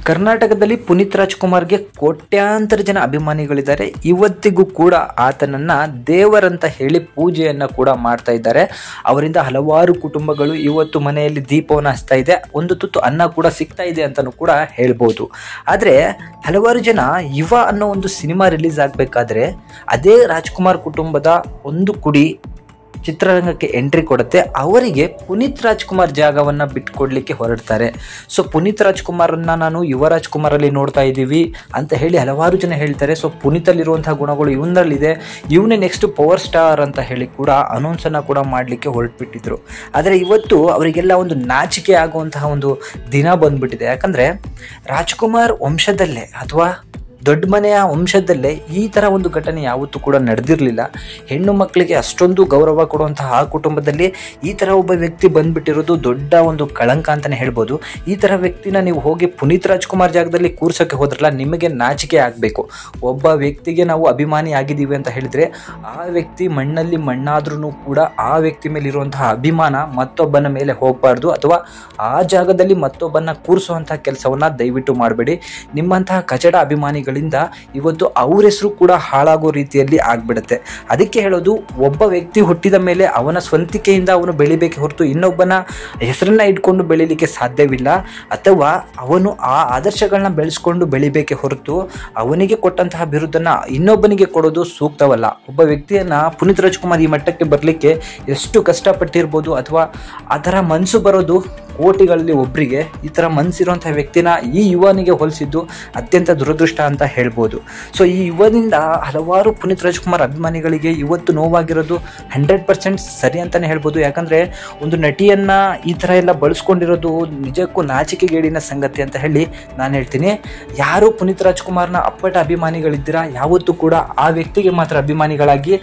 ಕರ್ನಾಟಕದಲ್ಲಿ ಪುನೀತ್ ರಾಜ್ಕುಮಾರ್ಗೆ ಕೋಟ್ಯಾಂತರ ಜನ ಅಭಿಮಾನಿಗಳಿದ್ದಾರೆ. ಇವತ್ತಿಗೂ ಕೂಡ ಆತನನ್ನ ದೇವರಂತ ಹೇಳಿ ಪೂಜೆಯನ್ನ ಕೂಡ ಮಾಡ್ತಾ ಇದ್ದಾರೆ. ಅವರಿಂದ ಹಲವಾರು ಕುಟುಂಬಗಳು ಇವತ್ತು ಮನೆಯಲ್ಲಿ ದೀಪವನ್ನು ಹಚ್ತಾ ಇದೆ, ಒಂದು ತುತ್ತು ಅನ್ನ ಕೂಡ ಸಿಗ್ತಾ ಇದೆ ಅಂತಲೂ ಕೂಡ ಹೇಳ್ಬೋದು. ಆದರೆ ಹಲವಾರು ಜನ ಯುವ ಅನ್ನೋ ಒಂದು ಸಿನಿಮಾ ರಿಲೀಸ್ ಆಗಬೇಕಾದ್ರೆ ಅದೇ ರಾಜ್ಕುಮಾರ್ ಕುಟುಂಬದ ಒಂದು ಕುಡಿ ಚಿತ್ರರಂಗಕ್ಕೆ ಎಂಟ್ರಿ ಕೊಡುತ್ತೆ, ಅವರಿಗೆ ಪುನೀತ್ ರಾಜ್ಕುಮಾರ್ ಜಾಗವನ್ನು ಬಿಟ್ಕೊಡ್ಲಿಕ್ಕೆ ಹೊರಡ್ತಾರೆ. ಸೊ ಪುನೀತ್ ರಾಜ್ಕುಮಾರನ್ನ ನಾನು ಯುವ ರಾಜ್ಕುಮಾರಲ್ಲಿ ನೋಡ್ತಾ ಇದ್ದೀವಿ ಅಂತ ಹೇಳಿ ಹಲವಾರು ಜನ ಹೇಳ್ತಾರೆ. ಸೊ ಪುನೀತಲ್ಲಿರುವಂತಹ ಗುಣಗಳು ಇವನಲ್ಲಿದೆ, ಇವನೇ ನೆಕ್ಸ್ಟ್ ಪವರ್ ಸ್ಟಾರ್ ಅಂತ ಹೇಳಿ ಕೂಡ ಅನೌನ್ಸನ್ನು ಕೂಡ ಮಾಡಲಿಕ್ಕೆ ಹೊರಟ್ಬಿಟ್ಟಿದ್ರು. ಆದರೆ ಇವತ್ತು ಅವರಿಗೆಲ್ಲ ಒಂದು ನಾಚಿಕೆ ಆಗುವಂತಹ ಒಂದು ದಿನ ಬಂದ್ಬಿಟ್ಟಿದೆ. ಯಾಕಂದರೆ ರಾಜ್ಕುಮಾರ್ ವಂಶದಲ್ಲೇ ಅಥವಾ ದೊಡ್ಡ ಮನೆಯ ವಂಶದಲ್ಲೇ ಈ ಥರ ಒಂದು ಘಟನೆ ಯಾವತ್ತೂ ಕೂಡ ನಡೆದಿರಲಿಲ್ಲ. ಹೆಣ್ಣು ಮಕ್ಕಳಿಗೆ ಅಷ್ಟೊಂದು ಗೌರವ ಕೊಡುವಂತಹ ಆ ಕುಟುಂಬದಲ್ಲಿ ಈ ಥರ ಒಬ್ಬ ವ್ಯಕ್ತಿ ಬಂದುಬಿಟ್ಟಿರೋದು ದೊಡ್ಡ ಒಂದು ಕಳಂಕ ಅಂತಲೇ ಹೇಳ್ಬೋದು. ಈ ಥರ ವ್ಯಕ್ತಿನ ನೀವು ಹೋಗಿ ಪುನೀತ್ ರಾಜ್ಕುಮಾರ್ ಜಾಗದಲ್ಲಿ ಕೂರ್ಸೋಕ್ಕೆ ಹೋದ್ರಲ್ಲ, ನಿಮಗೆ ನಾಚಿಕೆ ಆಗಬೇಕು. ಒಬ್ಬ ವ್ಯಕ್ತಿಗೆ ನಾವು ಅಭಿಮಾನಿ ಆಗಿದ್ದೀವಿ ಅಂತ ಹೇಳಿದರೆ ಆ ವ್ಯಕ್ತಿ ಮಣ್ಣಲ್ಲಿ ಮಣ್ಣಾದ್ರೂ ಕೂಡ ಆ ವ್ಯಕ್ತಿ ಮೇಲೆ ಇರುವಂತಹ ಅಭಿಮಾನ ಮತ್ತೊಬ್ಬನ ಮೇಲೆ ಹೋಗಬಾರ್ದು, ಅಥವಾ ಆ ಜಾಗದಲ್ಲಿ ಮತ್ತೊಬ್ಬನ ಕೂರಿಸುವಂತಹ ಕೆಲಸವನ್ನು ದಯವಿಟ್ಟು ಮಾಡಬೇಡಿ. ನಿಮ್ಮಂತಹ ಕಚಡ ಅಭಿಮಾನಿಗಳು ಇವತ್ತು ಅವ್ರ ಹೆಸರು ಕೂಡ ಹಾಳಾಗೋ ರೀತಿಯಲ್ಲಿ ಆಗ್ಬಿಡುತ್ತೆ. ಅದಕ್ಕೆ ಹೇಳೋದು, ಒಬ್ಬ ವ್ಯಕ್ತಿ ಹುಟ್ಟಿದ ಮೇಲೆ ಅವನ ಸ್ವಂತಿಕೆಯಿಂದ ಅವನು ಬೆಳಿಬೇಕೆ ಹೊರತು ಇನ್ನೊಬ್ಬನ ಹೆಸರನ್ನ ಇಟ್ಕೊಂಡು ಬೆಳಿಲಿಕ್ಕೆ ಸಾಧ್ಯವಿಲ್ಲ. ಅಥವಾ ಅವನು ಆ ಆದರ್ಶಗಳನ್ನ ಬೆಳೆಸ್ಕೊಂಡು ಬೆಳಿಬೇಕೆ ಹೊರತು ಅವನಿಗೆ ಕೊಟ್ಟಂತಹ ಬಿರುದನ್ನು ಇನ್ನೊಬ್ಬನಿಗೆ ಕೊಡೋದು ಸೂಕ್ತವಲ್ಲ. ಒಬ್ಬ ವ್ಯಕ್ತಿಯನ್ನ ಪುನೀತ್ ರಾಜ್ಕುಮಾರ್ ಈ ಮಟ್ಟಕ್ಕೆ ಬರಲಿಕ್ಕೆ ಎಷ್ಟು ಕಷ್ಟಪಟ್ಟಿರ್ಬೋದು, ಅಥವಾ ಆ ಥರ ಮನಸ್ಸು ಬರೋದು ಕೋಟಿಗಳಲ್ಲಿ ಒಬ್ಬರಿಗೆ. ಈ ಥರ ಮನಸ್ಸಿರುವಂಥ ವ್ಯಕ್ತಿನ ಈ ಯುವನಿಗೆ ಹೋಲಿಸಿದ್ದು ಅತ್ಯಂತ ದುರದೃಷ್ಟ ಅಂತ ಹೇಳ್ಬೋದು. ಸೊ ಈ ಯುವದಿಂದ ಹಲವಾರು ಪುನೀತ್ ರಾಜ್ಕುಮಾರ್ ಅಭಿಮಾನಿಗಳಿಗೆ ಇವತ್ತು ನೋವಾಗಿರೋದು 100% ಸರಿ ಅಂತಲೇ ಹೇಳ್ಬೋದು. ಯಾಕಂದರೆ ಒಂದು ನಟಿಯನ್ನು ಈ ಥರ ಎಲ್ಲ ಬಳಸ್ಕೊಂಡಿರೋದು ನಿಜಕ್ಕೂ ನಾಚಿಕೆಗೇಡಿನ ಸಂಗತಿ ಅಂತ ಹೇಳಿ ನಾನು ಹೇಳ್ತೀನಿ. ಯಾರು ಪುನೀತ್ ರಾಜ್ಕುಮಾರ್ನ ಅಪ್ಪಟ ಅಭಿಮಾನಿಗಳಿದ್ದೀರಾ, ಯಾವತ್ತೂ ಕೂಡ ಆ ವ್ಯಕ್ತಿಗೆ ಮಾತ್ರ ಅಭಿಮಾನಿಗಳಾಗಿ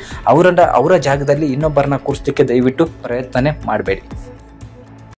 ಅವರ ಜಾಗದಲ್ಲಿ ಇನ್ನೊಬ್ಬರನ್ನ ಕೂರಿಸಲಿಕ್ಕೆ ದಯವಿಟ್ಟು ಪ್ರಯತ್ನನೇ ಮಾಡಬೇಡಿ.